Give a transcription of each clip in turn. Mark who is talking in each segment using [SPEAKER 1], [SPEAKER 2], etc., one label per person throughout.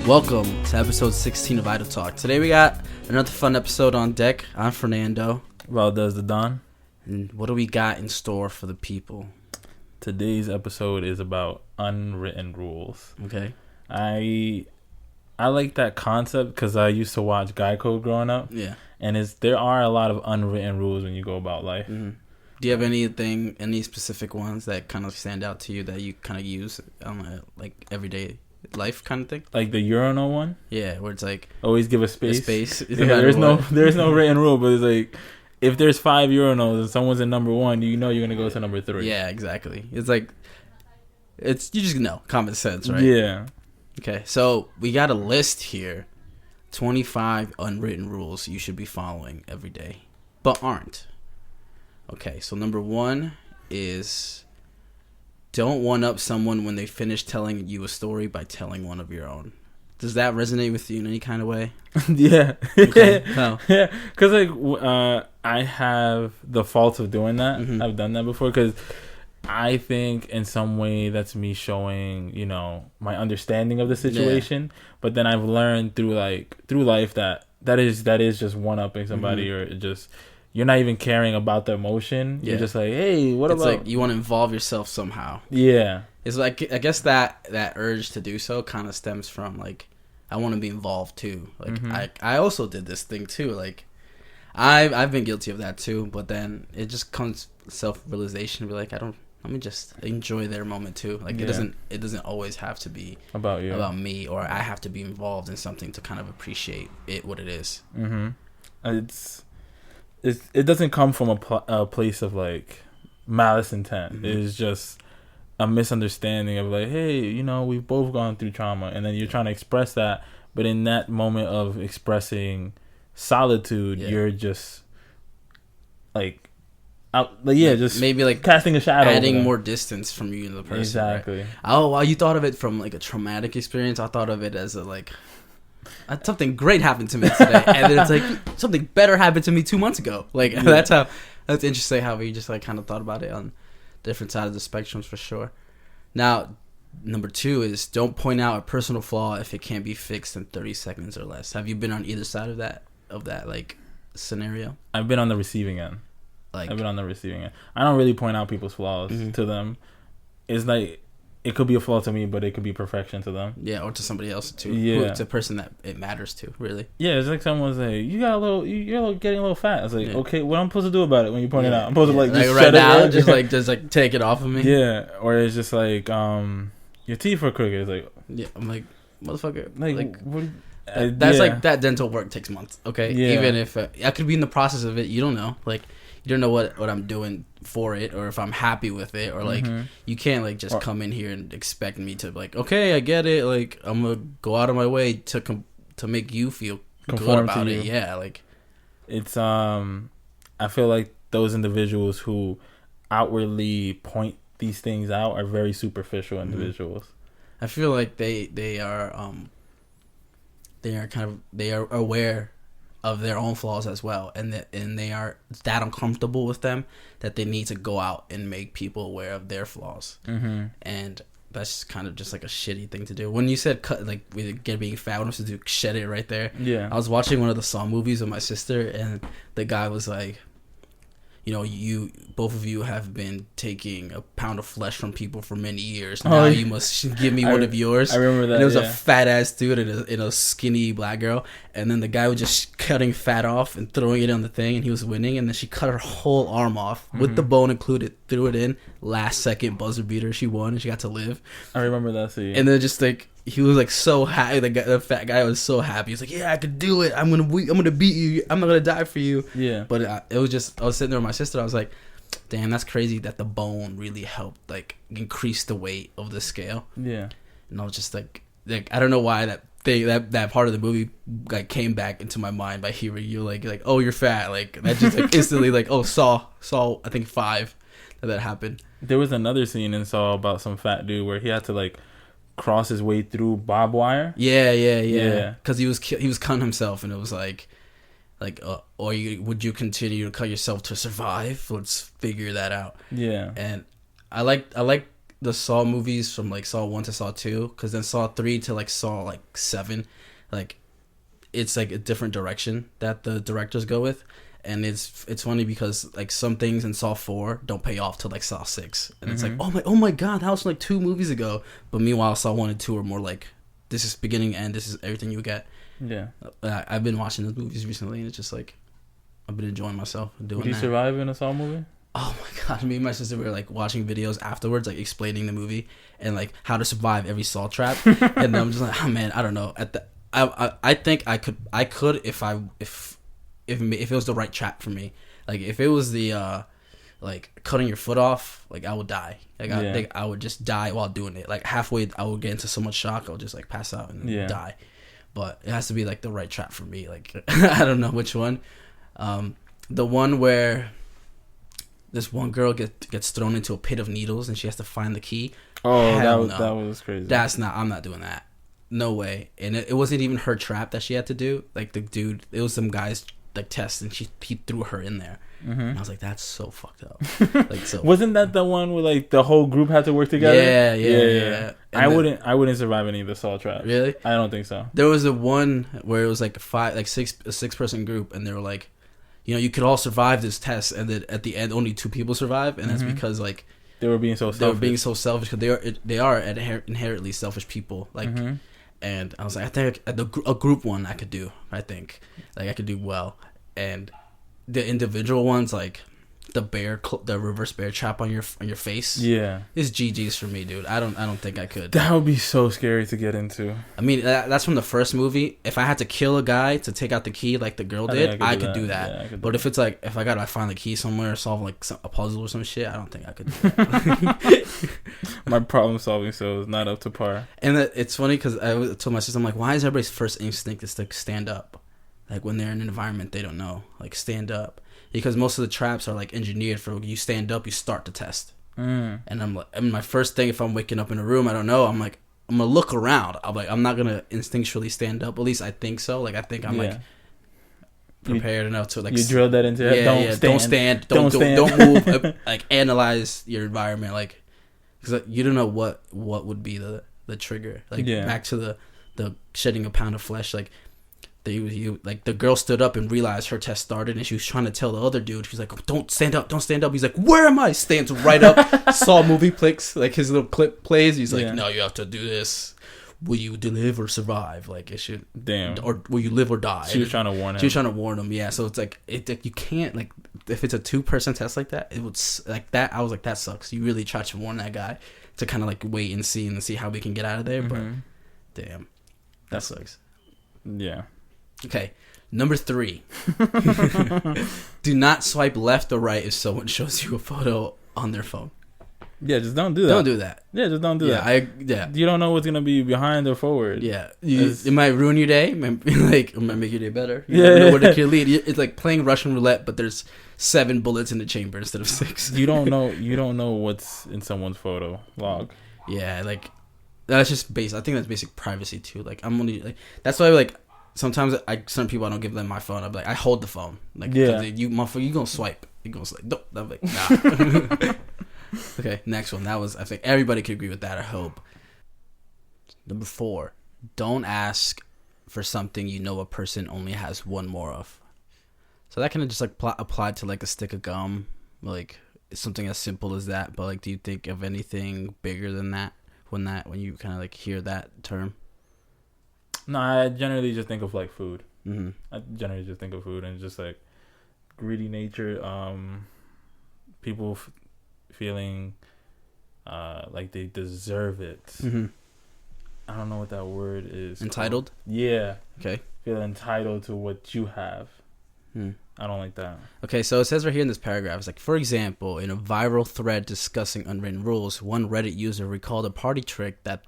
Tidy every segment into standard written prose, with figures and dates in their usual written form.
[SPEAKER 1] Welcome to episode 16 of Idle Talk. Today we got another fun episode on deck. I'm Fernando.
[SPEAKER 2] ValdezDaDon.
[SPEAKER 1] And what do we got in store for the people?
[SPEAKER 2] Today's episode is about unwritten rules.
[SPEAKER 1] Okay.
[SPEAKER 2] I like that concept because I used to watch Guy Code growing up.
[SPEAKER 1] Yeah.
[SPEAKER 2] And there are a lot of unwritten rules when you go about life.
[SPEAKER 1] Mm-hmm. Do you have any specific ones that kind of stand out to you that you kind of use on like everyday life kind of thing?
[SPEAKER 2] Like the urinal one?
[SPEAKER 1] Yeah, where it's like
[SPEAKER 2] always give a space.
[SPEAKER 1] Yeah,
[SPEAKER 2] there's no written rule, but it's like if there's 5 urinals and someone's in number 1, you know you're gonna go to number 3.
[SPEAKER 1] Yeah, exactly. It's like you just know common sense, right?
[SPEAKER 2] Yeah.
[SPEAKER 1] Okay, so we got a list here. 25 unwritten rules you should be following every day, but aren't. Okay, so number 1 is don't one-up someone when they finish telling you a story by telling one of your own. Does that resonate with you in any kind of way?
[SPEAKER 2] Yeah.
[SPEAKER 1] Okay. No.
[SPEAKER 2] Yeah, because I have the fault of doing that.
[SPEAKER 1] Mm-hmm.
[SPEAKER 2] I've done that before because I think in some way that's me showing, my understanding of the situation. Yeah. But then I've learned through life that is just one-upping somebody, mm-hmm. or just you're not even caring about the emotion. Yeah. You're just like, hey, it's about... like
[SPEAKER 1] you want to involve yourself somehow.
[SPEAKER 2] Yeah.
[SPEAKER 1] It's like, I guess that urge to do so kind of stems from, like, I want to be involved, too. Like, mm-hmm. I also did this thing, too. Like, I've been guilty of that, too. But then it just comes self-realization. Be like, let me just enjoy their moment, too. Like, yeah. It doesn't always have to be
[SPEAKER 2] about you,
[SPEAKER 1] about me, or I have to be involved in something to kind of appreciate what it is.
[SPEAKER 2] Mm-hmm. It doesn't come from a place of like malice intent. Mm-hmm. It's just a misunderstanding of like, hey, we've both gone through trauma, and then you're trying to express that, but in that moment of expressing solitude, yeah. you're just just
[SPEAKER 1] maybe like
[SPEAKER 2] casting a shadow,
[SPEAKER 1] adding more distance from you and the person.
[SPEAKER 2] Exactly.
[SPEAKER 1] Right? Oh, well, you thought of it from like a traumatic experience. I thought of it as something great happened to me today, and then it's like something better happened to me 2 months ago. Like, yeah. That's interesting how we just like kind of thought about it on different sides of the spectrums for sure. Now, number 2 is don't point out a personal flaw if it can't be fixed in 30 seconds or less. Have you been on either side of that like scenario?
[SPEAKER 2] I've been on the receiving end. I don't really point out people's flaws mm-hmm. to them. It's like it could be a flaw to me, but it could be perfection to them. Yeah,
[SPEAKER 1] or to somebody else too.
[SPEAKER 2] Yeah,
[SPEAKER 1] to a person that it matters to. Really.
[SPEAKER 2] Yeah, it's like someone's like, you're getting a little fat. It's like, yeah. Okay, what I'm supposed to do about it when you point it out? I'm supposed to just right now,
[SPEAKER 1] just take it off of me.
[SPEAKER 2] Yeah, or it's just like your teeth are crooked. It's like,
[SPEAKER 1] yeah, I'm like, motherfucker,
[SPEAKER 2] like what?
[SPEAKER 1] That's like that dental work takes months. Okay, yeah. Even if I could be in the process of it, you don't know, like. You don't know what I'm doing for it, or if I'm happy with it, or like mm-hmm. you can't like just come in here and expect me to like, okay, I get it, like I'm gonna go out of my way to make you feel good about it. Yeah, like
[SPEAKER 2] it's I feel like those individuals who outwardly point these things out are very superficial individuals.
[SPEAKER 1] Mm-hmm. I feel like they are aware of their own flaws as well, and they are that uncomfortable with them that they need to go out and make people aware of their flaws. Mm-hmm. And that's kind of just like a shitty thing to do. When you said cut, like with being fat, I was to do shed it right there.
[SPEAKER 2] Yeah,
[SPEAKER 1] I was watching one of the Saw movies with my sister, and the guy was like, you both of you have been taking a pound of flesh from people for many years. Now you must give me one of yours.
[SPEAKER 2] I remember that.
[SPEAKER 1] And it was a fat ass dude and a skinny black girl, and then the guy was just cutting fat off and throwing it on the thing, and he was winning. And then she cut her whole arm off mm-hmm. with the bone included, threw it in. Last second buzzer beater, she won, and she got to live.
[SPEAKER 2] I remember that scene.
[SPEAKER 1] And then just like. He was like so happy. The fat guy was so happy. He was like, "Yeah, I could do it. I'm gonna beat you. I'm not gonna die for you."
[SPEAKER 2] Yeah.
[SPEAKER 1] But it was just I was sitting there with my sister. I was like, "Damn, that's crazy that the bone really helped like increase the weight of the scale."
[SPEAKER 2] Yeah.
[SPEAKER 1] And I was just like I don't know why that part of the movie like came back into my mind by hearing you like oh you're fat, like that just like instantly like oh Saw I think 5 that happened.
[SPEAKER 2] There was another scene in Saw about some fat dude where he had to like cross his way through barbed wire.
[SPEAKER 1] Yeah. Because he was cutting himself, and it was like would you continue to cut yourself to survive? Let's figure that out.
[SPEAKER 2] Yeah.
[SPEAKER 1] And I like the Saw movies from like Saw 1 to Saw 2, because then Saw 3 to like Saw like 7, like it's like a different direction that the directors go with. And it's funny because like some things in Saw 4 don't pay off till like Saw 6, and it's like oh my god, that was like 2 movies ago. But meanwhile, Saw 1 and 2 are more like, this is beginning and this is everything you get.
[SPEAKER 2] Yeah,
[SPEAKER 1] I've been watching those movies recently, and it's just like I've been enjoying myself doing that.
[SPEAKER 2] Would you survive in a Saw movie?
[SPEAKER 1] Oh my god, me and my sister were like watching videos afterwards, like explaining the movie and like how to survive every Saw trap. And I'm just like, oh man, I don't know. I think I could if it was the right trap for me. Like if it was the like cutting your foot off, like I would die. Like I think I would just die while doing it. Like halfway I would get into so much shock I would just like pass out and die. But it has to be like the right trap for me. Like I don't know which one. The one where this one girl gets thrown into a pit of needles and she has to find the key.
[SPEAKER 2] Oh, that was crazy.
[SPEAKER 1] I'm not doing that. No way. And it wasn't even her trap that she had to do. Like the dude, it was some guy's like test, and he threw her in there. And I was like, that's so fucked up. Like, so
[SPEAKER 2] wasn't that the one where like the whole group had to work together?
[SPEAKER 1] Yeah.
[SPEAKER 2] I wouldn't survive any of the Saw traps.
[SPEAKER 1] Really?
[SPEAKER 2] I don't think so.
[SPEAKER 1] There was a one where it was like a 6-person group, and they were like, you know, you could all survive this test, and then at the end only 2 people survive, and that's because like
[SPEAKER 2] they were being so selfish
[SPEAKER 1] because they are inherently selfish people. Like, and I was like, I think a group one I could do. I think like I could do well, and the individual ones like the reverse bear trap on your face. Yeah, is GG's for me, dude. I don't think I could.
[SPEAKER 2] That would be so scary to get into.
[SPEAKER 1] I mean, that's from the first movie. If I had to kill a guy to take out the key like the girl did, I could do that. Yeah, but if it's like if I gotta find the key somewhere, solve like a puzzle or some shit, I don't think I could do that.
[SPEAKER 2] My problem solving is not up to par.
[SPEAKER 1] And it's funny because I told my sister, I'm like, why is everybody's first instinct is to stand up? Like when they're in an environment they don't know, like stand up. Because most of the traps are like engineered for you stand up, you start the test. And I'm like, my first thing if I'm waking up in a room I don't know, I'm like, I'm gonna look around. I'm not gonna instinctually stand up. At least I think so. Like I think I'm like prepared enough to like.
[SPEAKER 2] You drilled that into it.
[SPEAKER 1] Don't stand. Don't move. Like analyze your environment. Like because you don't know what would be the trigger. Like back to the shedding a pound of flesh. Like. Like the girl stood up and realized her test started, and she was trying to tell the other dude. She's like, "Don't stand up! Don't stand up!" He's like, "Where am I?" Stands right up. Saw movie clicks, like his little clip plays. He's like, "No, you have to do this. Will you live or survive? Like it should. Or will you live or die?"
[SPEAKER 2] She was trying to warn him.
[SPEAKER 1] Yeah. So it's like you can't like if it's a 2-person test like that, it would like that. I was like, that sucks. You really try to warn that guy to kind of like wait and see how we can get out of there. But damn, that sucks.
[SPEAKER 2] Yeah.
[SPEAKER 1] Okay, number 3. Do not swipe left or right if someone shows you a photo on their phone.
[SPEAKER 2] Yeah, just don't do that.
[SPEAKER 1] Don't do that.
[SPEAKER 2] Yeah, just don't do that. You don't know what's gonna be behind or forward.
[SPEAKER 1] Yeah, it might ruin your day. It might make your day better. You never know where it can lead. It's like playing Russian roulette, but there's 7 bullets in the chamber instead of 6.
[SPEAKER 2] You don't know what's in someone's photo log.
[SPEAKER 1] Yeah, like that's just I think that's basic privacy too. Like I'm only like that's why like. Sometimes some people I don't give them my phone. I'm like I hold the phone. Like you gonna swipe. You gonna swipe. No. I'm like nah. Okay, next one. That was I think everybody could agree with that. I hope. Number 4, don't ask for something you know a person only has one more of. So that kind of just like apply to like a stick of gum. Like it's something as simple as that. But like, do you think of anything bigger than that when you kind of like hear that term?
[SPEAKER 2] No, I generally just think of like food.
[SPEAKER 1] Mm-hmm.
[SPEAKER 2] I generally just think of food and just like greedy nature. People feeling like they deserve it.
[SPEAKER 1] Mm-hmm.
[SPEAKER 2] I don't know what that word is.
[SPEAKER 1] Entitled?
[SPEAKER 2] Yeah.
[SPEAKER 1] Okay.
[SPEAKER 2] Feel entitled to what you have. I don't like that.
[SPEAKER 1] Okay, so it says right here in this paragraph, it's like, for example, in a viral thread discussing unwritten rules, one Reddit user recalled a party trick that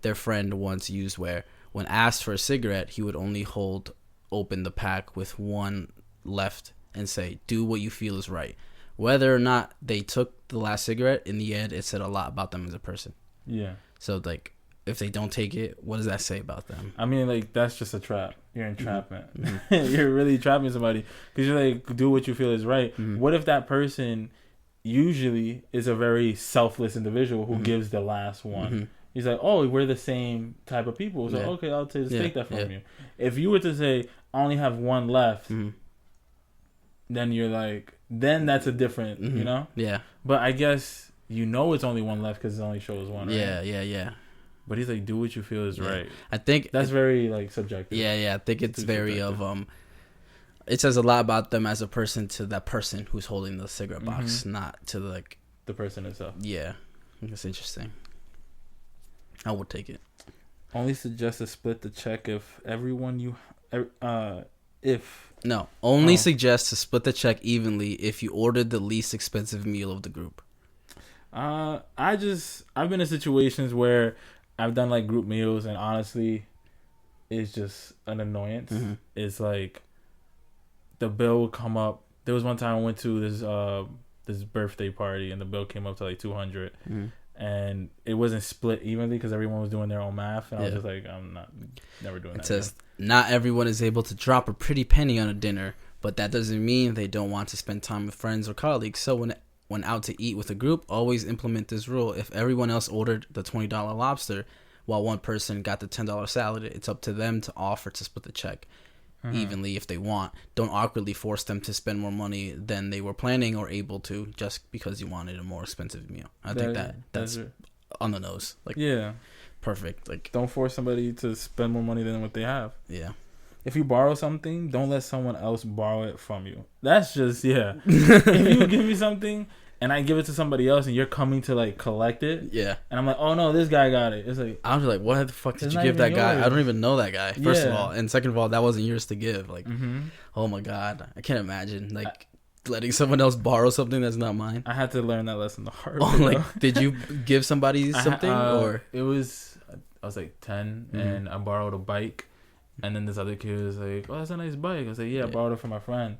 [SPEAKER 1] their friend once used where when asked for a cigarette, he would only hold open the pack with one left and say, "Do what you feel is right." Whether or not they took the last cigarette, in the end, it said a lot about them as a person.
[SPEAKER 2] Yeah.
[SPEAKER 1] So, like, if they don't take it, what does that say about them?
[SPEAKER 2] I mean, like, that's just a trap. You're entrapment. Mm-hmm. You're really trapping somebody because you're like, do what you feel is right. Mm-hmm. What if that person usually is a very selfless individual who gives the last one. Mm-hmm. He's like, oh, we're the same type of people. So, okay, I'll take that from you. If you were to say, I only have one left, then you're like, then that's a different, you know?
[SPEAKER 1] Yeah.
[SPEAKER 2] But I guess it's only one left because it only shows one, right?
[SPEAKER 1] Yeah.
[SPEAKER 2] But he's like, do what you feel is right.
[SPEAKER 1] I think
[SPEAKER 2] that's very like subjective.
[SPEAKER 1] Yeah. I think it's very subjective. It says a lot about them as a person to that person who's holding the cigarette box, not to
[SPEAKER 2] the person itself.
[SPEAKER 1] Yeah. That's interesting. I would take it.
[SPEAKER 2] Only suggest to split the check if
[SPEAKER 1] suggest to split the check evenly if you ordered the least expensive meal of the group.
[SPEAKER 2] I've been in situations where I've done like group meals, and honestly, it's just an annoyance. It's like the bill would come up. There was one time I went to this birthday party, and the bill came up to like $200. And it wasn't split evenly because everyone was doing their own math. And I was just like, never doing that. It says,
[SPEAKER 1] not everyone is able to drop a pretty penny on a dinner, but that doesn't mean they don't want to spend time with friends or colleagues. So when out to eat with a group, always implement this rule. If everyone else ordered the $20 lobster while one person got the $10 salad, it's up to them to offer to split the check evenly if they want. Don't awkwardly force them to spend more money than they were planning or able to just because you wanted a more expensive meal. I think that's on the nose. Like, yeah, perfect. Like,
[SPEAKER 2] don't force somebody to spend more money than what they have.
[SPEAKER 1] Yeah.
[SPEAKER 2] If you borrow something, don't let someone else borrow it from you. That's just if you give me something and I give it to somebody else and you're coming to like collect it, and I'm like, oh no, this guy got it. It's like,
[SPEAKER 1] I was like, what the fuck did you give that guy? I don't even know that guy. First of all, and second of all, that wasn't yours to give. Like, oh my god, I can't imagine like letting someone else borrow something that's not mine.
[SPEAKER 2] I had to learn that lesson the hard way.
[SPEAKER 1] Oh, like, did you give somebody something or
[SPEAKER 2] it was? I was like 10 and I borrowed a bike, and then this other kid was like, oh, that's a nice bike. I was like, yeah, I borrowed it from my friend.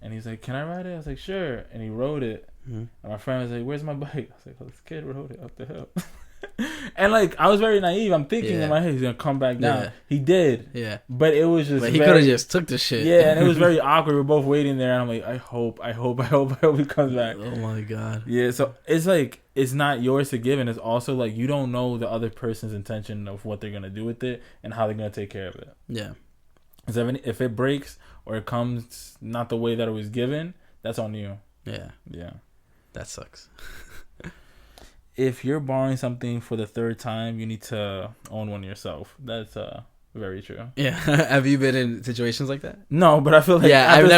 [SPEAKER 2] And he's like, can I ride it? I was like, sure. And he rode it. And my friend was like, where's my bike? I was like, oh, this kid rode it up the hill. And like, I was very naive. I'm thinking in my head, he's going to come back down. He did. Yeah. But it was just
[SPEAKER 1] he could have just took the shit.
[SPEAKER 2] Yeah, and it was very awkward. We're both waiting there. And I'm like, I hope he comes back.
[SPEAKER 1] Oh my God.
[SPEAKER 2] Yeah, so it's like, it's not yours to give. And it's also like, you don't know the other person's intention of what they're going to do with it and how they're going to take care of it. Yeah. Because if it breaks or it comes not the way that it was given, that's on you. Yeah. Yeah.
[SPEAKER 1] That sucks.
[SPEAKER 2] If you're borrowing something for the third time, you need to own one yourself. That's very true.
[SPEAKER 1] Yeah. Have you been in situations like that?
[SPEAKER 2] No, but I feel like
[SPEAKER 1] I've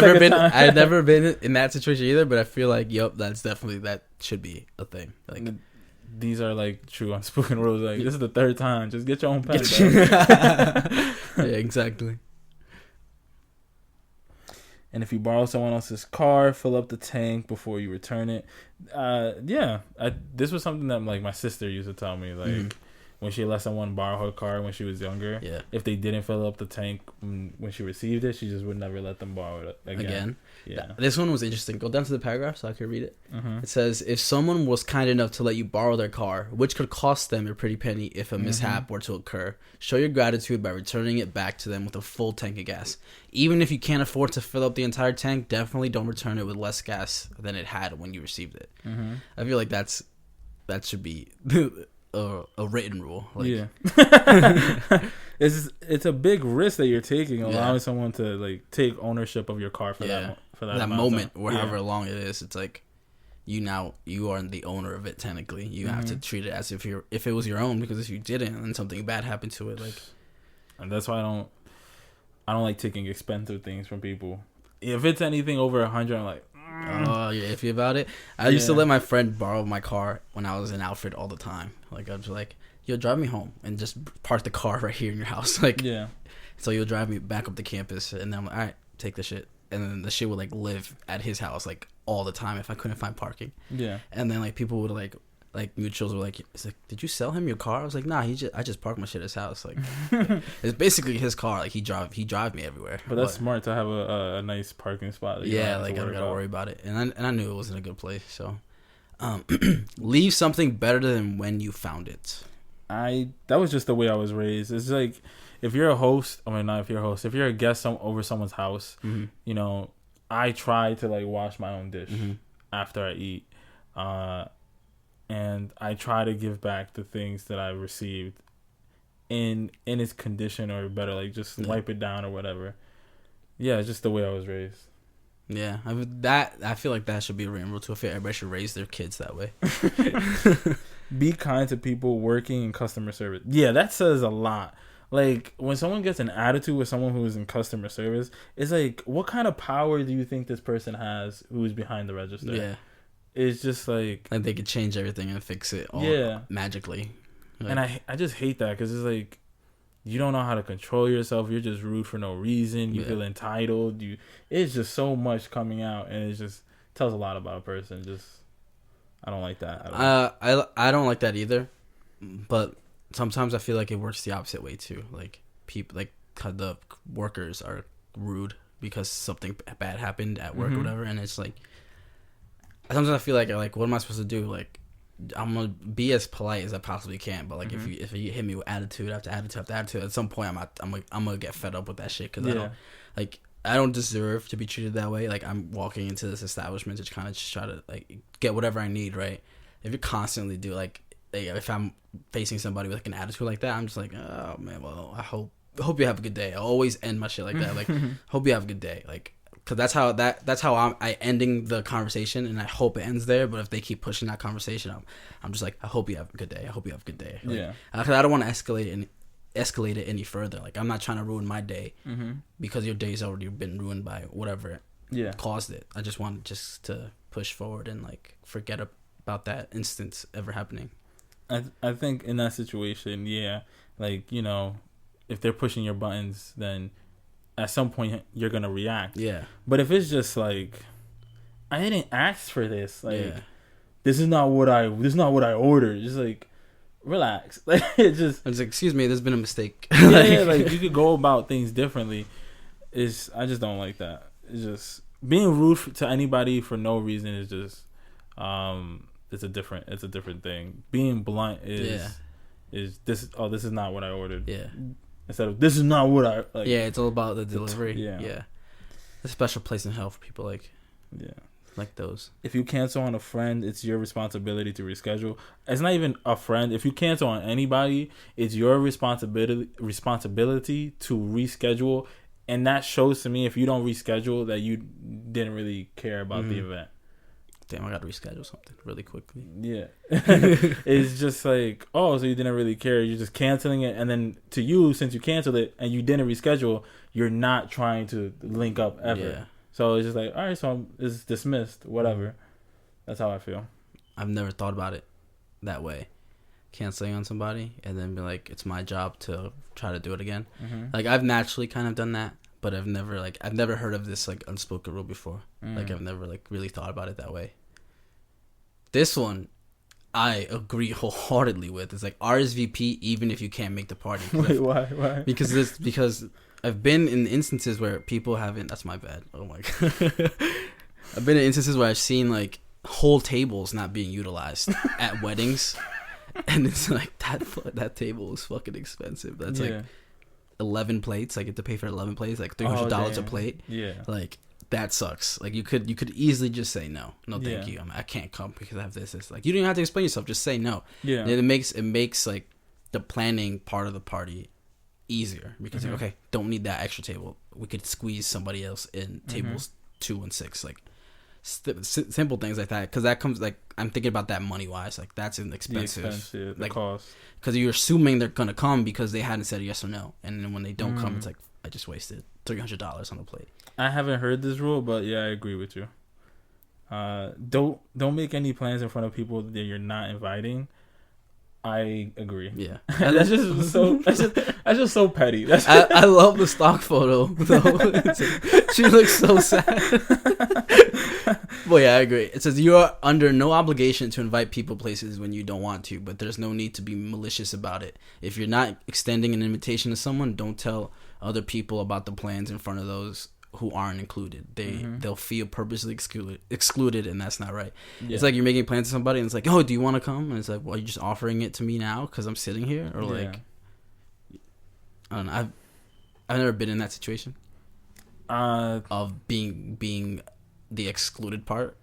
[SPEAKER 1] never been in that situation either, but I feel like that should be a thing. Like,
[SPEAKER 2] these are like true unspoken rules. Like, this is the third time. Just get your own pen.
[SPEAKER 1] Yeah, exactly.
[SPEAKER 2] And if you borrow someone else's car, fill up the tank before you return it. This was something that like my sister used to tell me. Like when she let someone borrow her car when she was younger, if they didn't fill up the tank when she received it, she just would never let them borrow it again.
[SPEAKER 1] Yeah. This one was interesting. Go down to the paragraph so I can read it. It says, if someone was kind enough to let you borrow their car, which could cost them a pretty penny if a mishap were to occur, show your gratitude by returning it back to them with a full tank of gas. Even if you can't afford to fill up the entire tank, definitely don't return it with less gas than it had when you received it. I feel like that should be a written rule. Like,
[SPEAKER 2] yeah. It's a big risk that you're taking, allowing someone to like take ownership of your car for that moment or however long it is. It's like you are the owner of it. Technically, you have to treat it as if it was your own, because if you didn't and something bad happened to it, like, and that's why I don't like taking expensive things from people. If it's anything over 100, I'm like,
[SPEAKER 1] oh, you're iffy about it. I used to let my friend borrow my car when I was in Alfred all the time. Like, I'd be like, yo, drive me home and just park the car right here in your house. Like, so you'll drive me back up the campus, and then I'm like, all right, take the shit. And then the shit would like live at his house like all the time if I couldn't find parking. Yeah. And then like people would like mutuals were like, it's like, did you sell him your car? I was like, nah, I just parked my shit at his house. Like, it's basically his car. Like, he drive me everywhere.
[SPEAKER 2] But that's smart to have a nice parking spot.
[SPEAKER 1] Like, I don't gotta worry about it. And I knew it wasn't a good place. So, leave something better than when you found it.
[SPEAKER 2] That was just the way I was raised. It's like, if you're a host, if you're a guest over someone's house, you know, I try to like wash my own dish after I eat. and I try to give back the things that I received in its condition or better, like just wipe it down or whatever. Yeah, it's just the way I was raised.
[SPEAKER 1] Yeah, I feel like that should be a written rule too. I feel everybody should raise their kids that way.
[SPEAKER 2] Be kind to people working in customer service. Yeah, that says a lot. Like, when someone gets an attitude with someone who is in customer service, it's like, what kind of power do you think this person has who's behind the register?
[SPEAKER 1] Yeah.
[SPEAKER 2] It's just like
[SPEAKER 1] they could change everything and fix it all magically. Like,
[SPEAKER 2] and I just hate that because it's like, you don't know how to control yourself. You're just rude for no reason. You feel entitled. It's just so much coming out, and it just tells a lot about a person. Just, I don't like that.
[SPEAKER 1] I don't like that either. But sometimes I feel like it works the opposite way too. Like people, like the workers are rude because something bad happened at work or whatever, and it's like sometimes I feel like what am I supposed to do? Like, I'm gonna be as polite as I possibly can, but like if you hit me with attitude after attitude after attitude, at some point I'm gonna get fed up with that shit because I don't deserve to be treated that way. Like, I'm walking into this establishment to kind of just try to like get whatever I need, right? If you constantly do if I'm facing somebody with like an attitude like that, I'm just like, oh man, well I hope you have a good day. I always end my shit like that, like hope you have a good day, like. Cause that's how I ending the conversation, and I hope it ends there. But if they keep pushing that conversation, I'm just like, I hope you have a good day. I hope you have a good day. Like, cause I don't want to escalate it any further. Like, I'm not trying to ruin my day because your day's already been ruined by whatever caused it. I just want to push forward and like forget about that instance ever happening.
[SPEAKER 2] I think in that situation, like, you know, if they're pushing your buttons, then at some point you're gonna react. Yeah. But if it's just like, I didn't ask for this. Like, this is not what I ordered. Just like, relax. Like, it's like,
[SPEAKER 1] excuse me, there's been a mistake.
[SPEAKER 2] Like you could go about things differently. I just don't like that. It's just being rude to anybody for no reason is just it's a different thing. Being blunt is this. Oh, this is not what I ordered. Yeah. Instead of, this is not what I like.
[SPEAKER 1] Yeah, it's all about the delivery. Yeah. A special place in hell for people like those.
[SPEAKER 2] If you cancel on a friend, it's your responsibility to reschedule. It's not even a friend. If you cancel on anybody, it's your responsibility to reschedule. And that shows to me, if you don't reschedule, that you didn't really care about the event.
[SPEAKER 1] Damn, I gotta reschedule something really quickly.
[SPEAKER 2] Yeah. It's just like, oh, so you didn't really care. You're just canceling it. And then to you, since you canceled it and you didn't reschedule, you're not trying to link up ever. Yeah. So it's just like, all right, so it's dismissed. Whatever. That's how I feel.
[SPEAKER 1] I've never thought about it that way. Canceling on somebody and then be like, it's my job to try to do it again. Like, I've naturally kind of done that. But I've never heard of this like unspoken rule before. Like, I've never like really thought about it that way. This one, I agree wholeheartedly with. It's like RSVP even if you can't make the party.
[SPEAKER 2] Wait, why?
[SPEAKER 1] Because I've been in instances where people haven't. That's my bad. Oh my god. I've been in instances where I've seen like whole tables not being utilized at weddings, and it's like that table is fucking expensive. That's like 11 plates. I get to pay for 11 plates, like $300 a plate. Yeah, like that sucks. Like, you could easily just say no, thank you. I can't come because I have this. It's like, you don't even have to explain yourself. Just say no. Yeah, and it makes like the planning part of the party easier because like, okay, don't need that extra table. We could squeeze somebody else in tables 2 and 6. Like simple things like that, because that comes like, I'm thinking about that money wise. Like, that's an expensive
[SPEAKER 2] the
[SPEAKER 1] like
[SPEAKER 2] cost.
[SPEAKER 1] Because you're assuming they're gonna come because they hadn't said yes or no, and then when they don't come, it's like, I just wasted $300 on the plate.
[SPEAKER 2] I haven't heard this rule, but yeah, I agree with you. Don't make any plans in front of people that you're not inviting. I agree. Yeah, that's just so petty.
[SPEAKER 1] I love the stock photo though. She looks so sad. Well, yeah, I agree. It says you are under no obligation to invite people places when you don't want to, but there's no need to be malicious about it. If you're not extending an invitation to someone, don't tell other people about the plans in front of those who aren't included. They'll feel purposely excluded, and that's not right. Yeah. It's like you're making plans with somebody, and it's like, oh, do you want to come? And it's like, well, you're just offering it to me now because I'm sitting here, or like, I don't know. I've never been in that situation of being the excluded part.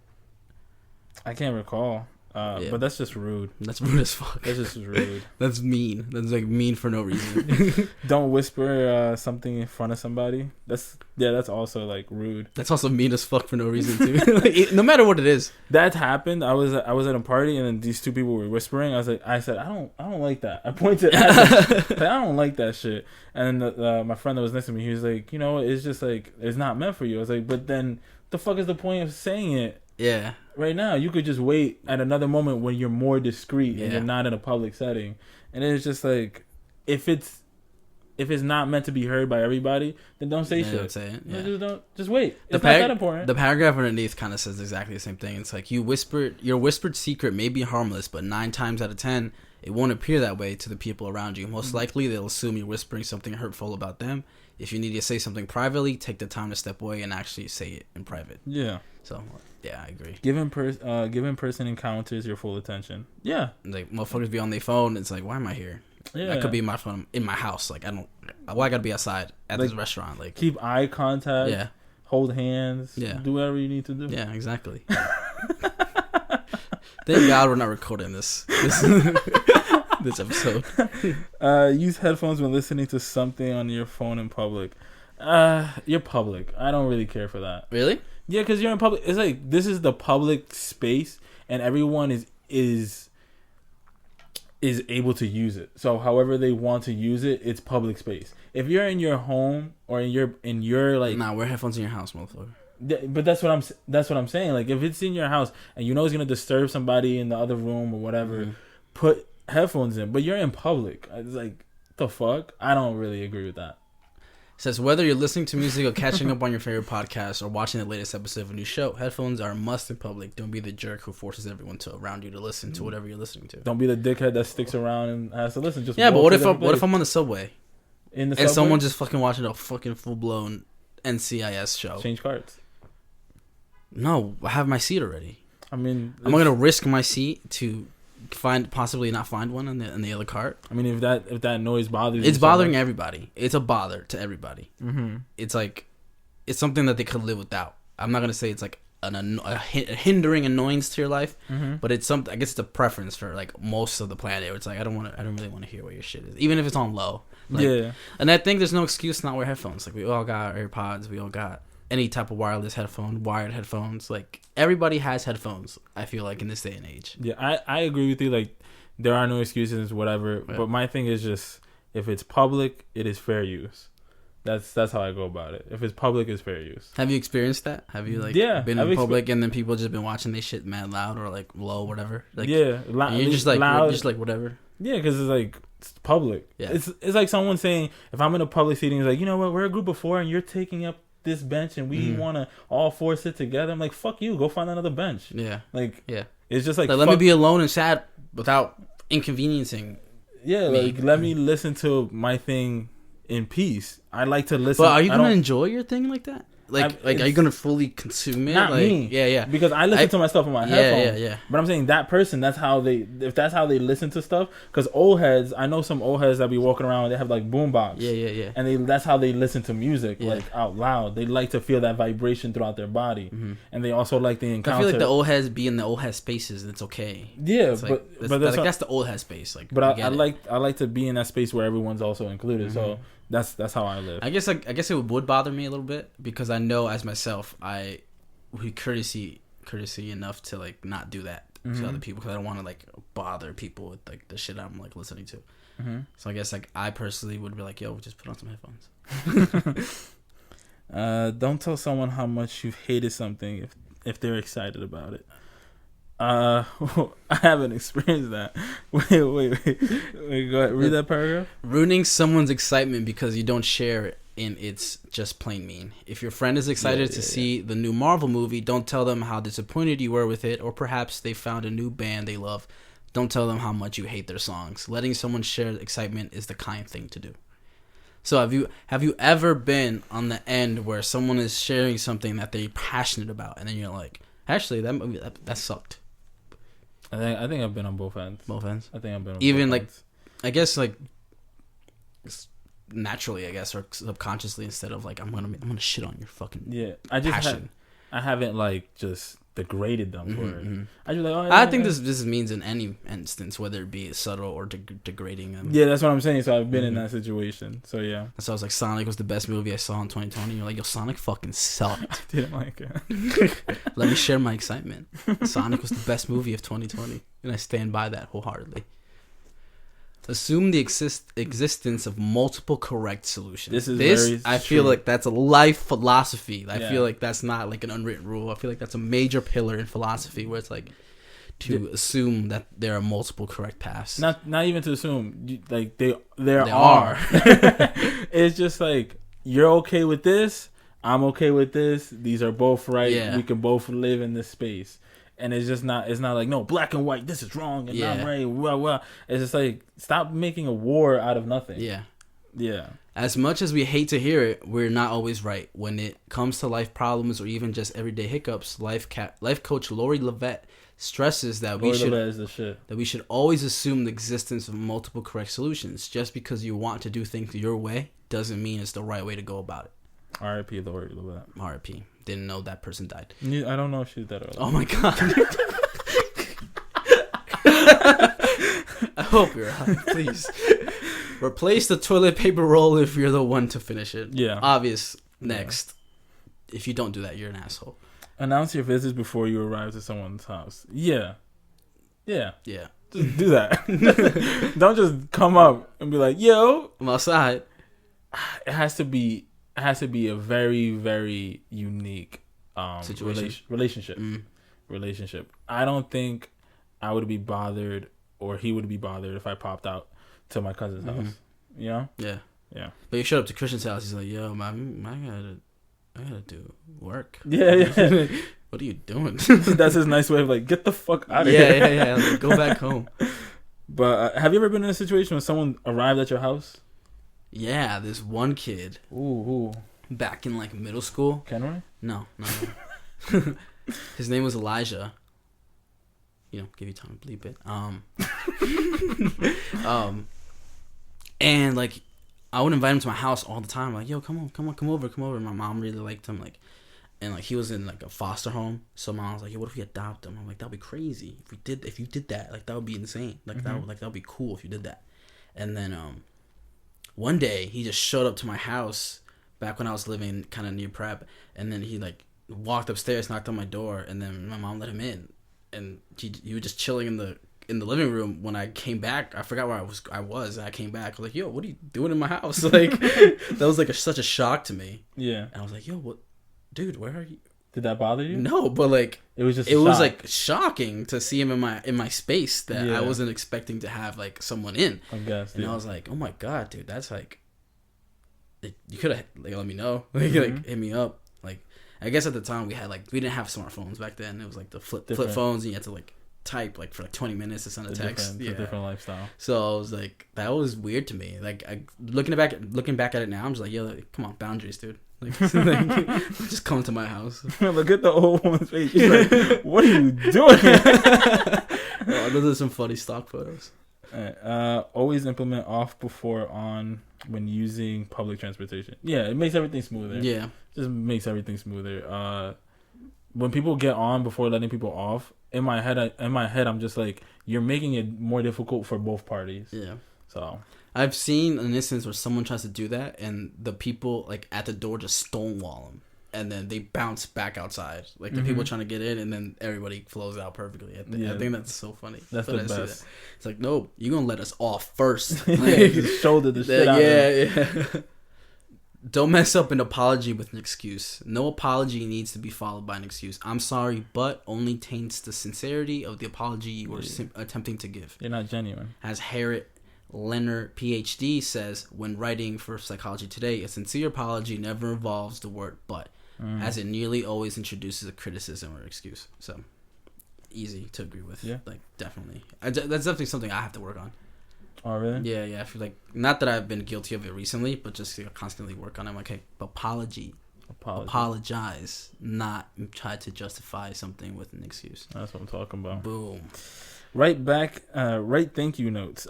[SPEAKER 2] I can't recall. But that's just rude.
[SPEAKER 1] That's rude as fuck.
[SPEAKER 2] That's just rude.
[SPEAKER 1] That's mean. That's like mean for no reason.
[SPEAKER 2] Don't whisper something in front of somebody. That's also like rude.
[SPEAKER 1] That's also mean as fuck for no reason too. Like, no matter what it is.
[SPEAKER 2] That happened. I was at a party and then these two people were whispering. I said I don't like that. I pointed at them. Like, I don't like that shit. And then my friend that was next to me, he was like, you know what? It's just like it's not meant for you. I was like, but then the fuck is the point of saying it?
[SPEAKER 1] Yeah.
[SPEAKER 2] Right now, you could just wait at another moment when you're more discreet and you're not in a public setting. And it's just like, if it's not meant to be heard by everybody, then don't say shit.
[SPEAKER 1] Don't say it. Yeah.
[SPEAKER 2] Just wait. It's not that important.
[SPEAKER 1] The paragraph underneath kind of says exactly the same thing. It's like your whispered secret may be harmless, but 9 times out of 10, it won't appear that way to the people around you. Most likely, they'll assume you're whispering something hurtful about them. If you need to say something privately, take the time to step away and actually say it in private. Yeah. So, yeah, I agree.
[SPEAKER 2] Give in-person encounters your full attention. Yeah.
[SPEAKER 1] Like, motherfuckers be on their phone. It's like, why am I here? Yeah. I could be in my phone in my house. Like, why I gotta be outside at this restaurant? Like,
[SPEAKER 2] keep eye contact. Yeah. Hold hands. Yeah. Do whatever you need to do.
[SPEAKER 1] Yeah, exactly. Thank God we're not recording this episode.
[SPEAKER 2] Use headphones when listening to something on your phone in public. You're public. I don't really care for that.
[SPEAKER 1] Really?
[SPEAKER 2] Yeah, because you're in public. It's like, this is the public space, and everyone is able to use it. So however they want to use it, it's public space. If you're in your home or in your like,
[SPEAKER 1] nah, wear headphones in your house, motherfucker.
[SPEAKER 2] But that's what I'm saying. Like, if it's in your house and you know it's gonna disturb somebody in the other room or whatever, put headphones in. But you're in public. It's like, the fuck? I don't really agree with that.
[SPEAKER 1] It says, whether you're listening to music or catching up on your favorite podcast or watching the latest episode of a new show, headphones are a must in public. Don't be the jerk who forces everyone around you to listen to whatever you're listening to.
[SPEAKER 2] Don't be the dickhead that sticks around and has to listen. Just
[SPEAKER 1] but what if I'm on the subway?
[SPEAKER 2] And
[SPEAKER 1] someone just fucking watching a fucking full blown NCIS show?
[SPEAKER 2] Change cards.
[SPEAKER 1] No, I have my seat already.
[SPEAKER 2] I mean,
[SPEAKER 1] am I gonna risk my seat to possibly not find one in the other cart?
[SPEAKER 2] I mean, if that noise bothers you,
[SPEAKER 1] it's bothering everybody. It's a bother to everybody. Mm-hmm. It's like, it's something that they could live without. I'm not gonna say it's like a hindering annoyance to your life, but it's something. I guess it's a preference for like most of the planet. Where it's like, I don't really want to hear what your shit is, even if it's on low. Like, yeah. And I think there's no excuse to not wear headphones. Like, we all got AirPods. We all got any type of wireless headphone, wired headphones. Like, everybody has headphones, I feel like, in this day and age.
[SPEAKER 2] Yeah, I agree with you. Like, there are no excuses, whatever. Yeah. But my thing is just, if it's public, it is fair use. That's how I go about it. If it's public, it's fair use.
[SPEAKER 1] Have you experienced that? Have you been in public and then people just been watching this shit mad loud or like low, whatever? Like,
[SPEAKER 2] yeah,
[SPEAKER 1] you're just like loud. You're just like whatever.
[SPEAKER 2] Yeah, because it's like, it's public. Yeah, it's like someone saying, if I'm in a public seating, it's like, you know what, we're a group of 4 and you're taking up this bench and we want to all 4 sit together. I'm like, fuck you, go find another bench. Yeah, like, yeah, it's just like
[SPEAKER 1] let me be alone and sad without inconveniencing.
[SPEAKER 2] Yeah, me. Like, let me listen to my thing in peace. I like to listen.
[SPEAKER 1] But are you gonna enjoy your thing like that? Like, are you gonna fully consume it?
[SPEAKER 2] Not
[SPEAKER 1] like,
[SPEAKER 2] me.
[SPEAKER 1] Yeah.
[SPEAKER 2] Because I listen to my stuff on my headphones.
[SPEAKER 1] Yeah.
[SPEAKER 2] But I'm saying that person, if that's how they listen to stuff. Because old heads, I know some old heads that be walking around, they have like boombox.
[SPEAKER 1] Yeah.
[SPEAKER 2] And that's how they listen to music, like out loud. They like to feel that vibration throughout their body, and they also like the encounter.
[SPEAKER 1] I feel like the old heads be in the old head spaces, and it's okay.
[SPEAKER 2] Yeah,
[SPEAKER 1] that's the old head space. Like,
[SPEAKER 2] but I like to be in that space where everyone's also included. So. That's how I live.
[SPEAKER 1] I guess it would bother me a little bit because I know as myself we courtesy enough to like not do that to other people because I don't want to like bother people with like the shit I'm like listening to. So I guess like I personally would be like, yo, just put on some
[SPEAKER 2] headphones. Don't tell someone how much you've hated something if they're excited about it. I haven't experienced that. Wait. Go ahead. Read that paragraph.
[SPEAKER 1] Ruining someone's excitement because you don't share it in it's just plain mean. If your friend is excited to see the new Marvel movie, don't tell them how disappointed you were with it, or perhaps they found a new band they love. Don't tell them how much you hate their songs. Letting someone share excitement is the kind thing to do. So have you ever been on the end where someone is sharing something that they're passionate about, and then you're like, actually, that movie that sucked.
[SPEAKER 2] I think I've been on both ends.
[SPEAKER 1] Both ends.
[SPEAKER 2] I think I've been on
[SPEAKER 1] even
[SPEAKER 2] both
[SPEAKER 1] like
[SPEAKER 2] ends.
[SPEAKER 1] I guess like naturally, I guess, or subconsciously, instead of like I'm gonna shit on your fucking
[SPEAKER 2] I just
[SPEAKER 1] passion.
[SPEAKER 2] I haven't like just degraded them for it. I'd be like, oh,
[SPEAKER 1] I think this means in any instance, whether it be subtle or degrading them.
[SPEAKER 2] Yeah, that's what I'm saying. So I've been in that situation. So yeah.
[SPEAKER 1] So I was like, Sonic was the best movie I saw in 2020. You're like, yo, Sonic fucking sucked.
[SPEAKER 2] I didn't like it.
[SPEAKER 1] Let me share my excitement. Sonic was the best movie of 2020, and I stand by that wholeheartedly. Assume the existence of multiple correct solutions. I feel like that's a life philosophy. I feel like that's not like an unwritten rule. I feel like that's a major pillar in philosophy, where it's like to assume that there are multiple correct paths.
[SPEAKER 2] Not even to assume, like there are. It's just like, you're okay with this, I'm okay with this. These are both right. Yeah. We can both live in this space. And it's just not. It's not like, no, black and white. This is wrong and I'm right. Well. It's just like, stop making a war out of nothing. Yeah, yeah.
[SPEAKER 1] As much as we hate to hear it, we're not always right when it comes to life problems or even just everyday hiccups. Life coach Lori Levette stresses that we should always assume the existence of multiple correct solutions. Just because you want to do things your way doesn't mean it's the right way to go about it.
[SPEAKER 2] R.I.P. Lori Levette.
[SPEAKER 1] R.I.P. Didn't know that person died.
[SPEAKER 2] I don't know if she's dead or not.
[SPEAKER 1] Oh my god. I hope you're right. Please. Replace the toilet paper roll if you're the one to finish it. Yeah. Obvious. Next. Yeah. If you don't do that, you're an asshole.
[SPEAKER 2] Announce your visits before you arrive to someone's house. Yeah. Yeah.
[SPEAKER 1] Yeah.
[SPEAKER 2] Just do that. Don't just come up and be like, yo,
[SPEAKER 1] I'm outside.
[SPEAKER 2] It has to be a very, very unique relationship. Relationship. I don't think I would be bothered, or he would be bothered, if I popped out to my cousin's house. You know? Yeah. Yeah.
[SPEAKER 1] But you showed up to Christian's house. He's like, yo, man, I gotta do work.
[SPEAKER 2] Yeah.
[SPEAKER 1] What are you doing?
[SPEAKER 2] That's his nice way of like, get the fuck out of here.
[SPEAKER 1] Yeah. Like, go back home.
[SPEAKER 2] But have you ever been in a situation when someone arrived at your house?
[SPEAKER 1] Yeah, this one kid.
[SPEAKER 2] Ooh.
[SPEAKER 1] Back in like middle school.
[SPEAKER 2] Kenroy?
[SPEAKER 1] No. His name was Elijah. Give you time to bleep it. And like, I would invite him to my house all the time. Like, yo, come over. And my mom really liked him. Like, and like, he was in like a foster home. So mom was like, yo, what if we adopt him? I'm like, that'd be crazy. If you did that, like, that would be insane. Like, that would be cool if you did that. And then one day he just showed up to my house back when I was living kind of near prep, and then he like walked upstairs, knocked on my door, and then my mom let him in, and he was just chilling in the living room. When I came back, I forgot where I was, and I came back. I was like, yo, what are you doing in my house? Like, that was like such a shock to me. Yeah. And I was like, yo, what, dude, where are you?
[SPEAKER 2] Did that bother you?
[SPEAKER 1] No, but like, it was like shocking to see him in my space that I wasn't expecting to have like someone in. I guess. And I was like, oh my god, dude, that's like, you could have like let me know, like hit me up. Like, I guess at the time we didn't have smartphones back then. It was like the flip phones, and you had to like type like for like 20 minutes to send a text.
[SPEAKER 2] It's a different lifestyle.
[SPEAKER 1] So I was like, that was weird to me. Like, looking back at it now, I'm just like, yo, like, come on, boundaries, dude. Like, just come to my house.
[SPEAKER 2] Look at the old woman's face. She's like, what are you doing?
[SPEAKER 1] Those are some funny stock photos.
[SPEAKER 2] Right. Always implement off before on when using public transportation. Yeah, it makes everything smoother. Yeah. Just makes everything smoother. When people get on before letting people off, in my head, I'm just like, you're making it more difficult for both parties. Yeah. So
[SPEAKER 1] I've seen an instance where someone tries to do that, and the people like at the door just stonewall them, and then they bounce back outside. Like, the people trying to get in, and then everybody flows out perfectly. I think that's so funny.
[SPEAKER 2] That's the best.
[SPEAKER 1] It's like, no, you're gonna let us off first.
[SPEAKER 2] Like, just shoulder the shit out.
[SPEAKER 1] Yeah. Don't mess up an apology with an excuse. No apology needs to be followed by an excuse. I'm sorry, but only taints the sincerity of the apology you were attempting to give.
[SPEAKER 2] You're not genuine.
[SPEAKER 1] As Harriet Leonard, PhD, says when writing for Psychology Today, a sincere apology never involves the word but, as it nearly always introduces a criticism or excuse. So, easy to agree with. Yeah. Like, definitely. That's definitely something I have to work on.
[SPEAKER 2] Oh, really?
[SPEAKER 1] Yeah. I feel like, not that I've been guilty of it recently, but just constantly work on it. I'm like, hey, apologize, not try to justify something with an excuse.
[SPEAKER 2] That's what I'm talking about.
[SPEAKER 1] Boom.
[SPEAKER 2] Write thank you notes.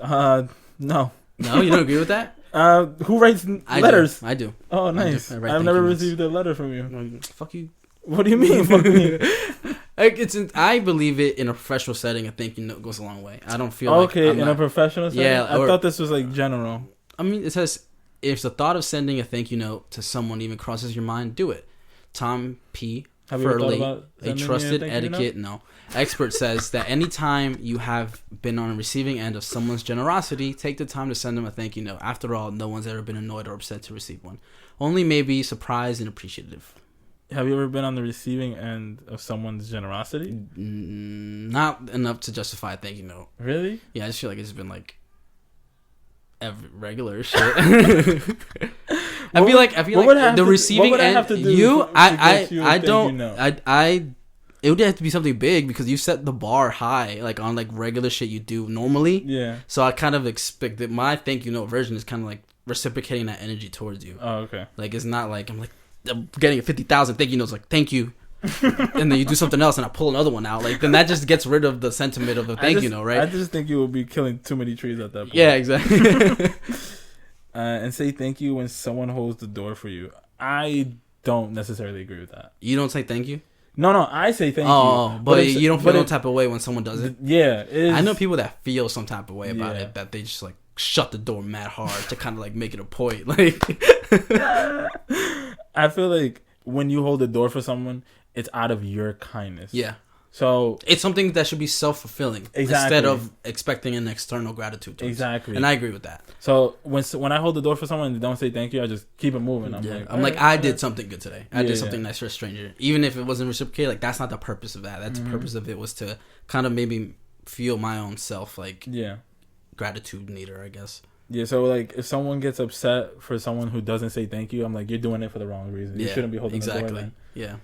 [SPEAKER 2] No,
[SPEAKER 1] you don't agree with that?
[SPEAKER 2] Who writes letters?
[SPEAKER 1] I do.
[SPEAKER 2] Oh, nice. I've never received a letter from you.
[SPEAKER 1] Fuck you.
[SPEAKER 2] What do you mean? Fuck me.
[SPEAKER 1] I believe it in a professional setting. A thank you note goes a long way. I don't feel
[SPEAKER 2] okay
[SPEAKER 1] like
[SPEAKER 2] in a professional setting.
[SPEAKER 1] Yeah,
[SPEAKER 2] I thought this was like general.
[SPEAKER 1] I mean, it says if the thought of sending a thank you note to someone even crosses your mind, do it. Tom P. Furley, a trusted etiquette expert, says that anytime you have been on the receiving end of someone's generosity, take the time to send them a thank you note. After all, no one's ever been annoyed or upset to receive one. Only maybe surprised and appreciative.
[SPEAKER 2] Have you ever been on the receiving end of someone's generosity?
[SPEAKER 1] Not enough to justify a thank you note.
[SPEAKER 2] Really?
[SPEAKER 1] Yeah, I just feel like it's been like regular shit. I feel like the receiving end. It would have to be something big because you set the bar high, like on like regular shit you do normally.
[SPEAKER 2] Yeah.
[SPEAKER 1] So I kind of expect that my thank you note version is kind of like reciprocating that energy towards you.
[SPEAKER 2] Oh, okay.
[SPEAKER 1] Like it's not like I'm getting a 50,000 thank you notes like thank you. And then you do something else and I pull another one out, like then that just gets rid of the sentiment of a thank you note, right?
[SPEAKER 2] I just think you would be killing too many trees at that point.
[SPEAKER 1] Yeah, exactly.
[SPEAKER 2] And say thank you when someone holds the door for you. I don't necessarily agree with that.
[SPEAKER 1] You don't say thank you?
[SPEAKER 2] No, I say thank you.
[SPEAKER 1] Oh, but you don't feel no type of way when someone does it?
[SPEAKER 2] Yeah.
[SPEAKER 1] I know people that feel some type of way about it, that they just like shut the door mad hard to kind of like make it a point. Like,
[SPEAKER 2] I feel like when you hold the door for someone, it's out of your kindness.
[SPEAKER 1] Yeah.
[SPEAKER 2] So
[SPEAKER 1] it's something that should be self-fulfilling instead of expecting an external gratitude towards
[SPEAKER 2] exactly.
[SPEAKER 1] And I agree with that.
[SPEAKER 2] So when I hold the door for someone and they don't say thank you, I just keep it moving. I'm like,
[SPEAKER 1] I did something good today. I did something nice for a stranger. Even if it wasn't reciprocated, like that's not the purpose of that. That's the purpose of it was to kind of maybe feel my own self like gratitude neater, I guess.
[SPEAKER 2] Yeah, so like if someone gets upset for someone who doesn't say thank you, I'm like, you're doing it for the wrong reason. You shouldn't be holding the door then.
[SPEAKER 1] Yeah.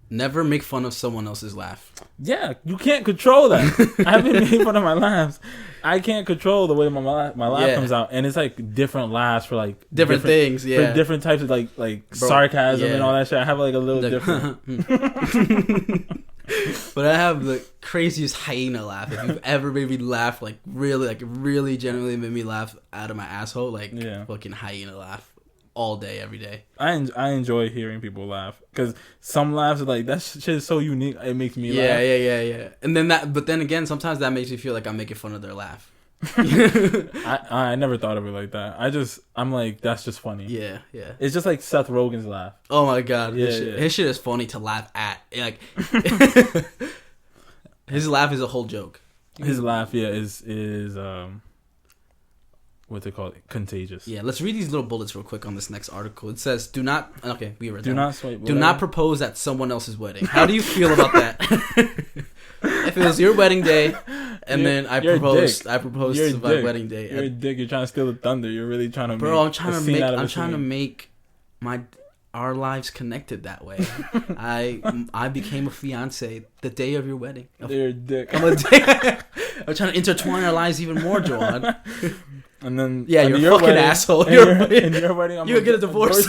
[SPEAKER 1] Never make fun of someone else's laugh.
[SPEAKER 2] Yeah, you can't control that. I haven't made fun of my laughs. I can't control the way my laugh comes out, and it's like different laughs for like
[SPEAKER 1] different things. Yeah,
[SPEAKER 2] for different types of like sarcasm and all that shit. I have like a little different.
[SPEAKER 1] But I have the craziest hyena laugh. If you've ever made me laugh, like really genuinely made me laugh out of my asshole, like fucking hyena laugh. All day, every day.
[SPEAKER 2] I enjoy hearing people laugh because some laughs are like that shit is so unique. It makes me laugh.
[SPEAKER 1] Yeah. And then but then again, sometimes that makes me feel like I'm making fun of their laugh.
[SPEAKER 2] I never thought of it like that. I'm like that's just funny.
[SPEAKER 1] Yeah.
[SPEAKER 2] It's just like Seth Rogen's laugh.
[SPEAKER 1] Oh my god, his shit is funny to laugh at. Like his laugh is a whole joke.
[SPEAKER 2] His laugh, is what's it called? Contagious.
[SPEAKER 1] Yeah, let's read these little bullets real quick on this next article. It says, "Do not." Okay, we read that.
[SPEAKER 2] Do not swipe.
[SPEAKER 1] Do not propose at someone else's wedding. How do you feel about that? If it was your wedding day, and then I proposed to my wedding day.
[SPEAKER 2] You're a dick. You're trying to steal the thunder. You're really trying to.
[SPEAKER 1] Bro, I'm trying to make our lives connected that way. I became a fiance the day of your wedding.
[SPEAKER 2] You're a dick.
[SPEAKER 1] I'm trying to intertwine our lives even more, Joanne.
[SPEAKER 2] And then
[SPEAKER 1] you're a fucking
[SPEAKER 2] wedding,
[SPEAKER 1] asshole.
[SPEAKER 2] In your wedding,
[SPEAKER 1] you would get a divorce.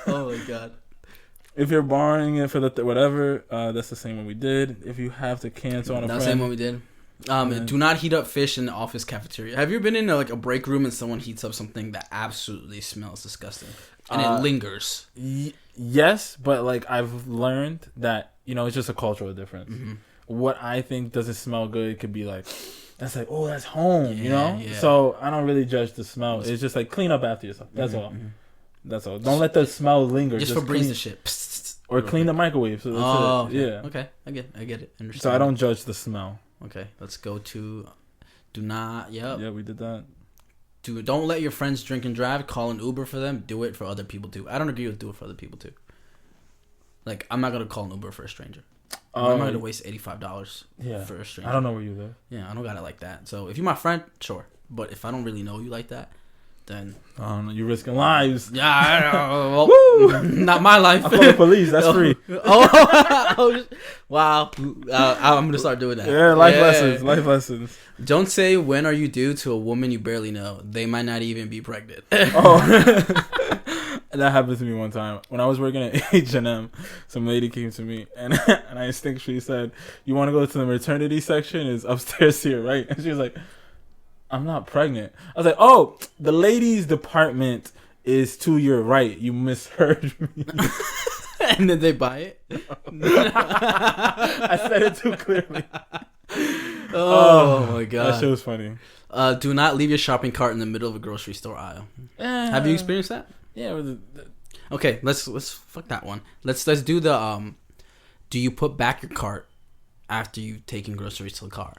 [SPEAKER 1] Oh my god.
[SPEAKER 2] If you're borrowing it for the whatever, that's the same one we did. If you have to cancel on a friend,
[SPEAKER 1] that's the same one we did. Do not heat up fish in the office cafeteria. Have you been in like a break room and someone heats up something that absolutely smells disgusting and it lingers?
[SPEAKER 2] Yes, but like I've learned that it's just a cultural difference.
[SPEAKER 1] Mm-hmm.
[SPEAKER 2] What I think doesn't smell good could be like that's like that's home,
[SPEAKER 1] Yeah.
[SPEAKER 2] So I don't really judge the smell. It's just like clean up after yourself. That's all. Mm-hmm. That's all. Don't let the smell linger.
[SPEAKER 1] Just Febreze the shit.
[SPEAKER 2] Or clean the microwave. So that's it.
[SPEAKER 1] Okay.
[SPEAKER 2] Yeah.
[SPEAKER 1] Okay. I get it. Understand.
[SPEAKER 2] So I don't judge the smell.
[SPEAKER 1] Okay. Let's go to do not. Yep.
[SPEAKER 2] Yeah, we did that.
[SPEAKER 1] Don't let your friends drink and drive. Call an Uber for them. Do it for other people too. I don't agree with do it for other people too. Like I'm not gonna call an Uber for a stranger. I'm not gonna waste $85 for a stranger.
[SPEAKER 2] I don't know where you live.
[SPEAKER 1] Yeah, I don't got it like that. So if you're my friend, sure. But if I don't really know you like that, then
[SPEAKER 2] I don't know. You're risking lives.
[SPEAKER 1] Yeah, well, not my life.
[SPEAKER 2] I'll call the police. That's free.
[SPEAKER 1] Wow. I'm gonna start doing that.
[SPEAKER 2] Yeah, life lessons.
[SPEAKER 1] Don't say when are you due to a woman you barely know. They might not even be pregnant.
[SPEAKER 2] That happened to me one time when I was working at H&M. Some lady came to me and I instinctually said, "You want to go to the maternity section? It's upstairs here, right?" And she was like, "I'm not pregnant." I was like, "Oh, the ladies department is to your right. You misheard me.
[SPEAKER 1] And then they buy it.
[SPEAKER 2] I said it too clearly.
[SPEAKER 1] Oh my god,
[SPEAKER 2] that shit was funny.
[SPEAKER 1] Do not leave your shopping cart in the middle of a grocery store aisle. Have you experienced that?
[SPEAKER 2] Yeah.
[SPEAKER 1] Okay, let's fuck that one. Let's do the do you put back your cart after you've taken groceries to the car?